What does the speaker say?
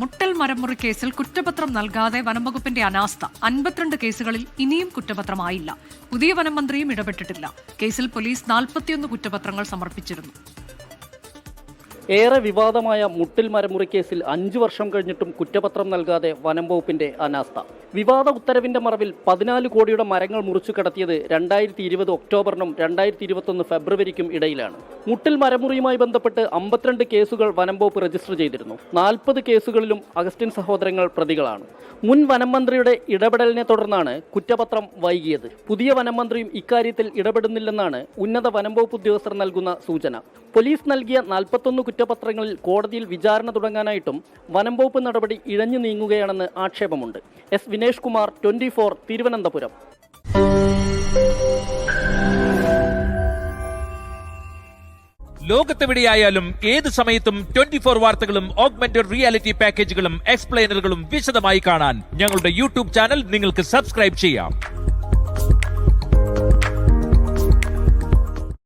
മുട്ടൽ മരമുറി കേസിൽ കുറ്റപത്രം നൽകാതെ വനംവകുപ്പിന്റെ അനാസ്ഥ. 52 കേസുകളിൽ ഇനിയും കുറ്റപത്രമായില്ല. പുതിയ വനം മന്ത്രിയും ഇടപെട്ടിട്ടില്ല. കേസിൽ പോലീസ് 41 കുറ്റപത്രങ്ങൾ സമർപ്പിച്ചിരുന്നു. ഏറെ വിവാദമായ മുട്ടിൽ മരമുറി കേസിൽ 5 വർഷം കഴിഞ്ഞിട്ടും കുറ്റപത്രം നൽകാതെ വനം വകുപ്പിന്റെ അനാസ്ഥ. വിവാദ ഉത്തരവിന്റെ മറവിൽ 14 കോടിയുടെ മരങ്ങൾ മുറിച്ചു കടത്തിയത് 2020 ഒക്ടോബറിനും 2021 ഫെബ്രുവരിക്കും ഇടയിലാണ്. മുട്ടിൽ മരമുറിയുമായി ബന്ധപ്പെട്ട് 52 കേസുകൾ വനം വകുപ്പ് രജിസ്റ്റർ ചെയ്തിരുന്നു. 40 കേസുകളിലും അഗസ്റ്റിൻ സഹോദരങ്ങൾ പ്രതികളാണ്. മുൻ വനം മന്ത്രിയുടെ ഇടപെടലിനെ തുടർന്നാണ് കുറ്റപത്രം വൈകിയത്. പുതിയ വനം മന്ത്രിയും ഇക്കാര്യത്തിൽ ഇടപെടുന്നില്ലെന്നാണ് ഉന്നത വനം വകുപ്പ് ഉദ്യോഗസ്ഥർ നൽകുന്ന സൂചന. പോലീസ് നൽകിയ 41 കുറ്റപത്രങ്ങളിൽ കോടതിയിൽ വിചാരണ തുടങ്ങാനായിട്ടും വനം വകുപ്പ് നടപടി ഇഴഞ്ഞു നീങ്ങുകയാണെന്ന് ആക്ഷേപമുണ്ട്. എസ് വിനേഷ് കുമാർ, 24, തിരുവനന്തപുരം. ലോകത്തെവിടെയായാലും ഏത് സമയത്തും 24 വാർത്തകളും ഓഗ്മെന്റഡ് റിയാലിറ്റി പാക്കേജുകളും എക്സ്പ്ലെയിനറുകളും വിശദമായി കാണാൻ ഞങ്ങളുടെ യൂട്യൂബ് ചാനൽ നിങ്ങൾക്ക് സബ്സ്ക്രൈബ് ചെയ്യാം.